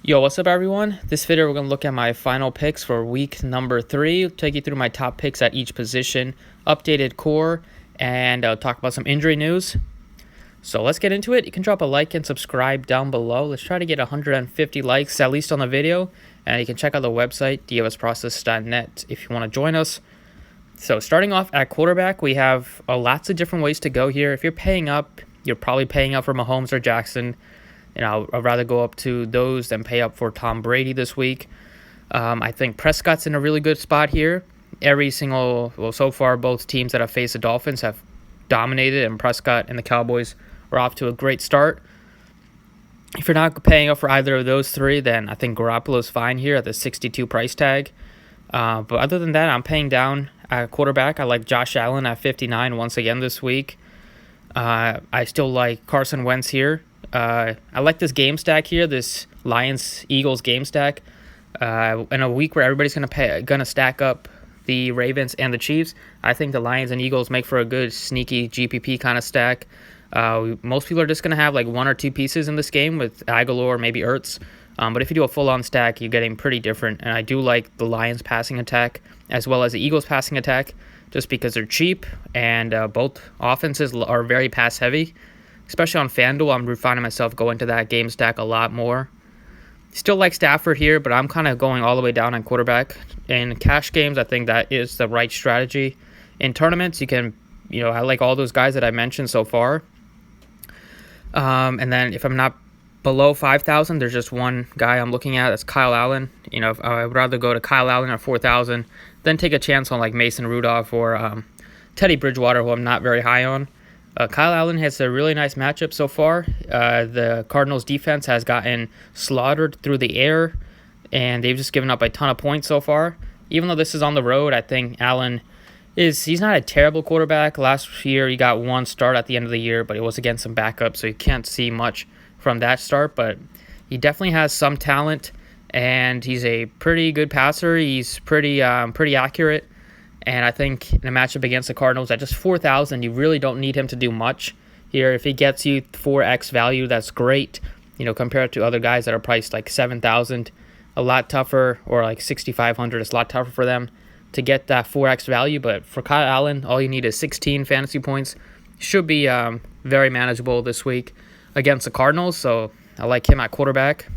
Yo, what's up everyone? This video we're going to look at my final picks for week number 3, take you through my top picks at each position, updated core, and talk about some injury news. So let's get into it. You can drop a like and subscribe down below. Let's try to get 150 likes at least on the video, and you can check out the website, dfsprocess.net, if you want to join us. So starting off at quarterback, we have lots of different ways to go here. If you're paying up, you're probably paying up for Mahomes or Jackson. I'd rather go up to those than pay up for Tom Brady this week. I think Prescott's in a really good spot here. So far, both teams that have faced the Dolphins have dominated, and Prescott and the Cowboys are off to a great start. If you're not paying up for either of those three, then I think Garoppolo's fine here at the 62 price tag. But other than that, I'm paying down at quarterback. I like Josh Allen at 59 once again this week. I still like Carson Wentz here. I like this game stack here, this Lions-Eagles game stack. In a week where everybody's gonna stack up the Ravens and the Chiefs, I think the Lions and Eagles make for a good sneaky GPP kind of stack. Most people are just gonna have like one or two pieces in this game with Aguilar or maybe Ertz. But if you do a full-on stack, you're getting pretty different. And I do like the Lions passing attack as well as the Eagles passing attack, just because they're cheap and both offenses are very pass-heavy. Especially on FanDuel, I'm finding myself going to that game stack a lot more. Still like Stafford here, but I'm kind of going all the way down on quarterback. In cash games, I think that is the right strategy. In tournaments, I like all those guys that I mentioned so far. And then if I'm not below 5,000, there's just one guy I'm looking at. That's Kyle Allen. I would rather go to Kyle Allen at 4,000 than take a chance on like Mason Rudolph or Teddy Bridgewater, who I'm not very high on. Kyle Allen has a really nice matchup so far. The Cardinals' defense has gotten slaughtered through the air, and they've just given up a ton of points so far. Even though this is on the road, I think Allen he's not a terrible quarterback. Last year, he got one start at the end of the year, but it was against some backup, so you can't see much from that start. But he definitely has some talent, and he's a pretty good passer. He's pretty accurate. And I think in a matchup against the Cardinals at just 4,000, you really don't need him to do much here. If he gets you 4x value, that's great. Compared to other guys that are priced like 7,000, a lot tougher, or like 6,500, it's a lot tougher for them to get that 4x value. But for Kyle Allen, all you need is 16 fantasy points. Should be very manageable this week against the Cardinals. So I like him at quarterback.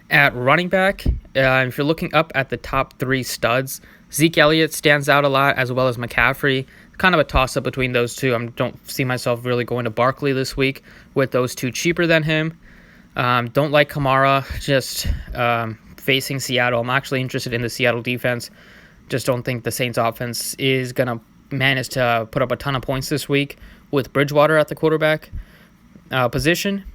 At running back, if you're looking up at the top 3 studs, Zeke Elliott stands out a lot, as well as McCaffrey. Kind of a toss-up between those two. I don't see myself really going to Barkley this week with those two cheaper than him. Don't like Kamara, just facing Seattle. I'm actually interested in the Seattle defense. Just don't think the Saints offense is going to manage to put up a ton of points this week with Bridgewater at the quarterback position.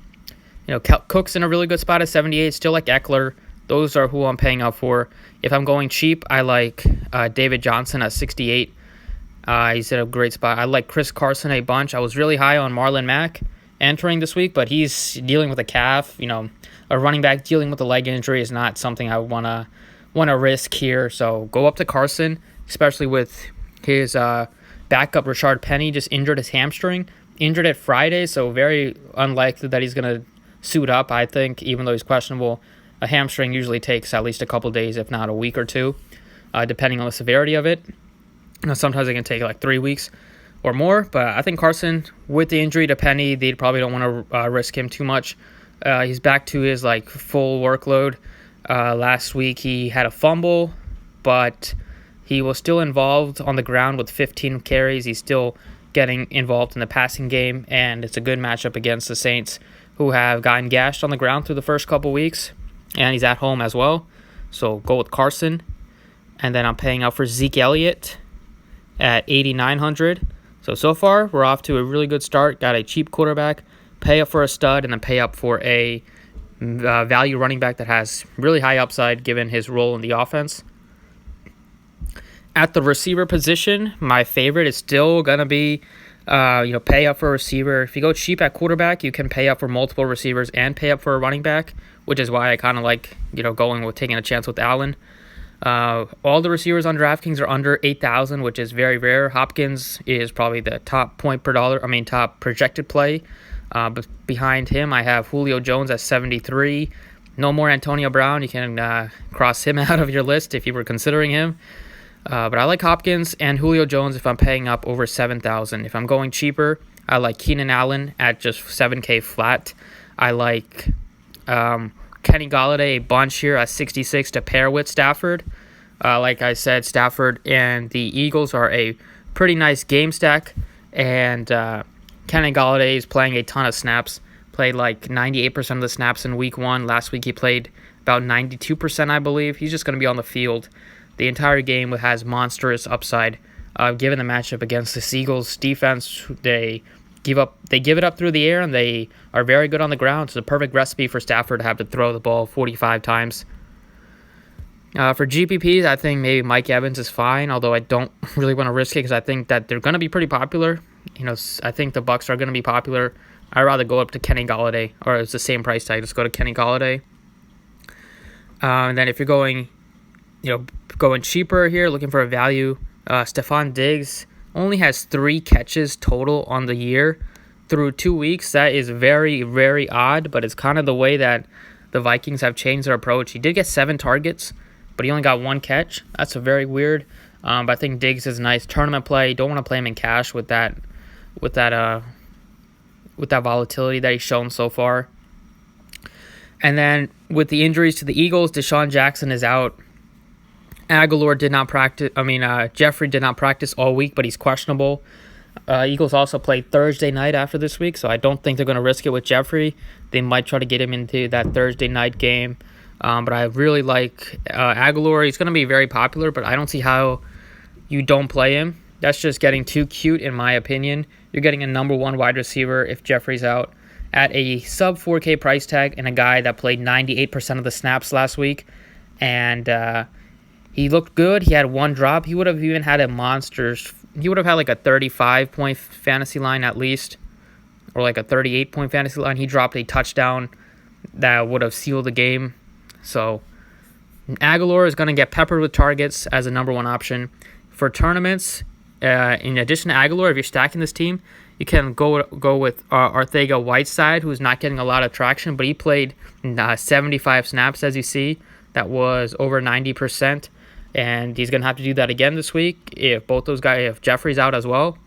Cook's in a really good spot at 78. Still like Eckler. Those are who I'm paying up for. If I'm going cheap, I like David Johnson at 68. He's at a great spot. I like Chris Carson a bunch. I was really high on Marlon Mack entering this week, but he's dealing with a calf. A running back dealing with a leg injury is not something I want to risk here. So go up to Carson, especially with his backup Rashard Penny just injured his hamstring. Injured it Friday, so very unlikely that he's going to suit up, I think, even though he's questionable. A hamstring usually takes at least a couple days, if not a week or two, depending on the severity of it. Sometimes it can take like 3 weeks or more, but I think Carson, with the injury to Penny, they probably don't want to risk him too much. He's back to his full workload. Last week he had a fumble, but he was still involved on the ground with 15 carries. He's still getting involved in the passing game, and it's a good matchup against the Saints, who have gotten gashed on the ground through the first couple weeks. And he's at home as well. So go with Carson. And then I'm paying out for Zeke Elliott at 8,900. So far, we're off to a really good start. Got a cheap quarterback, pay up for a stud, and then pay up for a value running back that has really high upside given his role in the offense. At the receiver position, my favorite is still going to be pay up for a receiver. If you go cheap at quarterback, you can pay up for multiple receivers and pay up for a running back, which is why I kind of like, going with taking a chance with Allen. All the receivers on Draftkings are under 8,000, which is very rare. Hopkins is probably the top top projected play. But behind him, I have Julio Jones at 73. No more Antonio Brown. You can cross him out of your list if you were considering him. But I like Hopkins and Julio Jones if I'm paying up over 7,000. If I'm going cheaper, I like Keenan Allen at just 7K flat. I like Kenny Golladay a bunch here at 66 to pair with Stafford. Like I said, Stafford and the Eagles are a pretty nice game stack, and Kenny Golladay is playing a ton of snaps. Played like 98% of the snaps in week 1. Last week he played about 92%, I believe. He's just going to be on the field the entire game, has monstrous upside. Given the matchup against the Eagles defense, they give it up through the air, and they are very good on the ground. It's a perfect recipe for Stafford to have to throw the ball 45 times. For GPPs, I think maybe Mike Evans is fine, although I don't really want to risk it because I think that they're going to be pretty popular. I think the Bucs are going to be popular. I'd rather go up to Kenny Golladay, or it's the same price tag. Just go to Kenny Golladay. And then if you're going cheaper here, looking for a value, Stephon Diggs only has 3 catches total on the year through 2 weeks. That is very, very odd, but it's kind of the way that the Vikings have changed their approach. He did get 7 targets, but he only got 1 catch. That's a very weird. But I think Diggs is a nice tournament play. You don't want to play him in cash with that volatility that he's shown so far. And then with the injuries to the Eagles, Deshaun Jackson is out. Aguilar did not practice. Jeffrey did not practice all week, but he's questionable. Eagles also played Thursday night after this week, so I don't think they're going to risk it with Jeffrey. They might try to get him into that Thursday night game. But I really like Aguilar. He's going to be very popular, but I don't see how you don't play him. That's just getting too cute, in my opinion. You're getting a number 1 wide receiver if Jeffrey's out at a sub 4K price tag, and a guy that played 98% of the snaps last week. And he looked good. He had 1 drop. He would have even had he would have had like a 35-point fantasy line at least, or like a 38-point fantasy line. He dropped a touchdown that would have sealed the game. So Aguilar is going to get peppered with targets as a number 1 option. For tournaments, in addition to Aguilar, if you're stacking this team, you can go with Arcega-Whiteside, who's not getting a lot of traction, but he played 75 snaps, as you see. That was over 90%, and he's going to have to do that again this week if Jeffrey's out as well.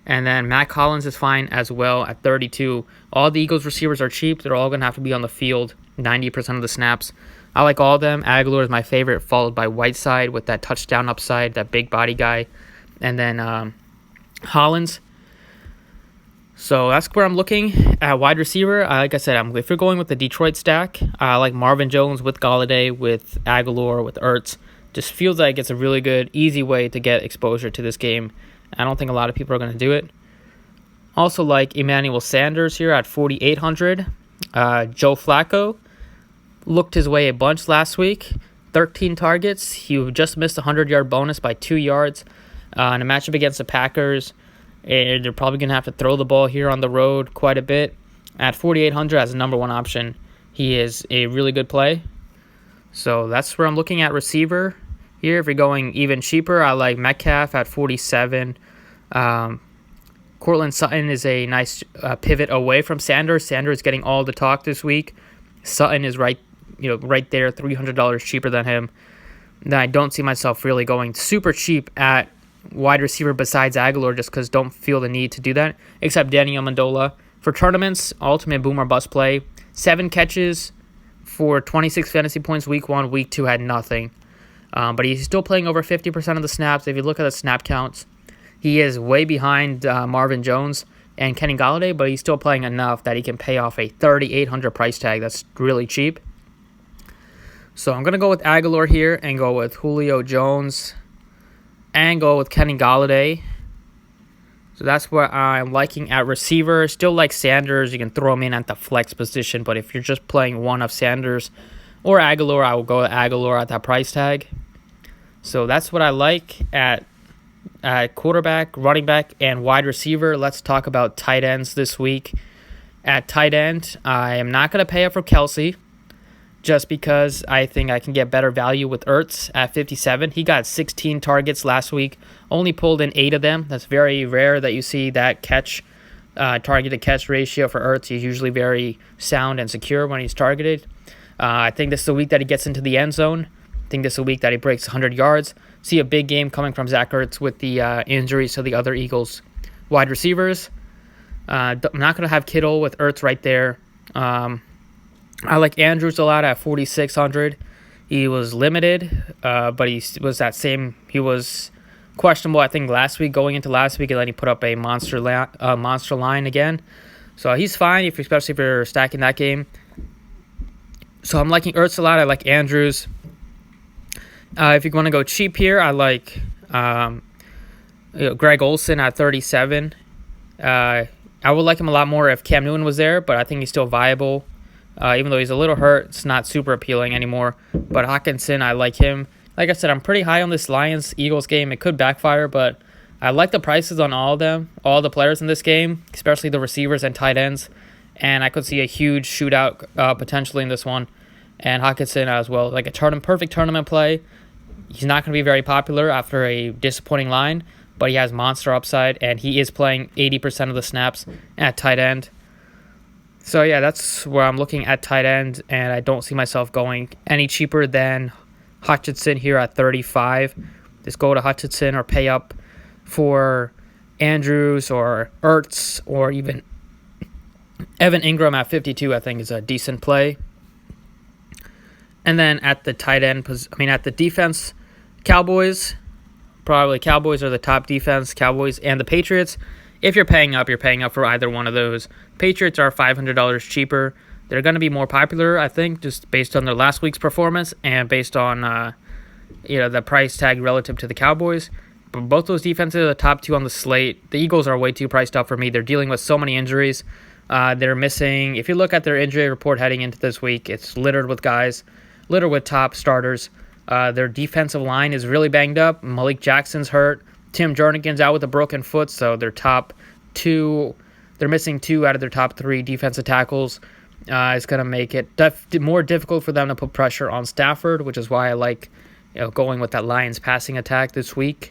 And then Matt Collins is fine as well at 32. All the Eagles receivers are cheap. They're all going to have to be on the field 90% of the snaps. I like all of them. Aguilar is my favorite, followed by Whiteside with that touchdown upside, that big body guy. And then Hollins. So that's where I'm looking at wide receiver. Like I said, if you're going with the Detroit stack, I like Marvin Jones with Golladay, with Aguilar, with Ertz. Just feels like it's a really good, easy way to get exposure to this game. I don't think a lot of people are going to do it. Also like Emmanuel Sanders here at 4,800. Joe Flacco looked his way a bunch last week. 13 targets. He just missed a 100-yard bonus by 2 yards. In a matchup against the Packers, they're probably going to have to throw the ball here on the road quite a bit. At 4,800 as a number 1 option, he is a really good play. So that's where I'm looking at receiver here. If you're going even cheaper, I like Metcalf at 47. Cortland Sutton is a nice pivot away from Sanders. Sanders getting all the talk this week. Sutton is right there, $300 cheaper than him. Then I don't see myself really going super cheap at wide receiver besides Aguilar, just because don't feel the need to do that, except Danny Amendola. For tournaments, ultimate boom or bust play. 7 catches for 26 fantasy points week 1. Week 2 had nothing. But he's still playing over 50% of the snaps. If you look at the snap counts, he is way behind Marvin Jones and Kenny Golladay, but he's still playing enough that he can pay off a 3,800 price tag. That's really cheap. So I'm going to go with Aguilar here and go with Julio Jones and go with Kenny Golladay. So that's what I'm liking at receiver. Still like Sanders. You can throw him in at the flex position, but if you're just playing one of Sanders or Aguilar, I will go with Aguilar at that price tag. So that's what I like at quarterback, running back, and wide receiver. Let's talk about tight ends this week. At tight end, I am not going to pay up for Kelsey, just because I think I can get better value with Ertz at 57. He got 16 targets last week, only pulled in 8 of them. That's very rare that you see that target-to-catch ratio for Ertz. He's usually very sound and secure when he's targeted. I think this is the week that he gets into the end zone. I think this is the week that he breaks 100 yards. See a big game coming from Zach Ertz with the injuries to the other Eagles wide receivers. I'm not going to have Kittle with Ertz right there. I like Andrews a lot at 4,600. He was limited, but he was questionable, I think, going into last week, and then he put up a monster line again. So he's fine, especially if you're stacking that game. So I'm liking Ertz a lot. I like Andrews. If you want to go cheap here, I like Greg Olsen at 37. I would like him a lot more if Cam Newton was there, but I think he's still viable. Even though he's a little hurt, it's not super appealing anymore. But Hawkinson, I like him. Like I said, I'm pretty high on this Lions-Eagles game. It could backfire, but I like the prices on all of them, all the players in this game, especially the receivers and tight ends. And I could see a huge shootout potentially in this one. And Hawkinson as well. Like a perfect tournament play. He's not going to be very popular after a disappointing line, but he has monster upside, and he is playing 80% of the snaps at tight end. So, yeah, that's where I'm looking at tight end, and I don't see myself going any cheaper than Hutchinson here at 35. Just go to Hutchinson or pay up for Andrews or Ertz or even Evan Ingram at 52, I think, is a decent play. And then at the at the defense, Cowboys are the top defense, Cowboys and the Patriots. If you're paying up for either one of those. Patriots are $500 cheaper. They're going to be more popular, I think, just based on their last week's performance and based on the price tag relative to the Cowboys. But both those defenses are the top two on the slate. The Eagles are way too priced up for me. They're dealing with so many injuries. They're missing. If you look at their injury report heading into this week, it's littered with top starters. Their defensive line is really banged up. Malik Jackson's hurt. Tim Jernigan's out with a broken foot, so they're missing two out of their top three defensive tackles. It's going to make it more difficult for them to put pressure on Stafford, which is why I like going with that Lions passing attack this week.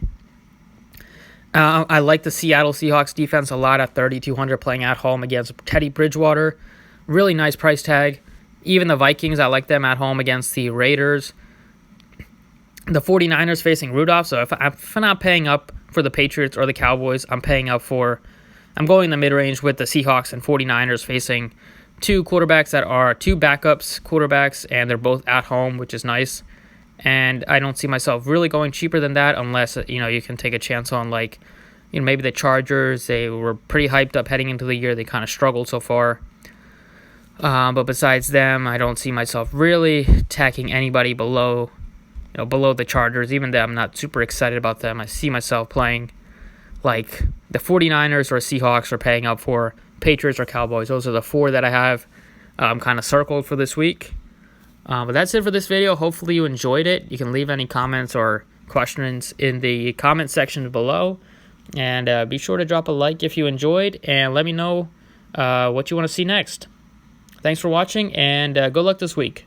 I like the Seattle Seahawks defense a lot at 3,200 playing at home against Teddy Bridgewater. Really nice price tag. Even the Vikings, I like them at home against the Raiders. The 49ers facing Rudolph, so if I'm not paying up for the Patriots or the Cowboys, I'm going in the mid-range with the Seahawks and 49ers facing two quarterbacks that are two backups quarterbacks, and they're both at home, which is nice. And I don't see myself really going cheaper than that unless, you can take a chance on, maybe the Chargers. They were pretty hyped up heading into the year. They kind of struggled so far. But besides them, I don't see myself really tacking anybody below the Chargers. Even though I'm not super excited about them, I see myself playing like the 49ers or Seahawks or paying up for Patriots or Cowboys. Those are the four that I have kind of circled for this week. But that's it for this video. Hopefully you enjoyed it. You can leave any comments or questions in the comment section below. And be sure to drop a like if you enjoyed. And let me know what you want to see next. Thanks for watching, and good luck this week.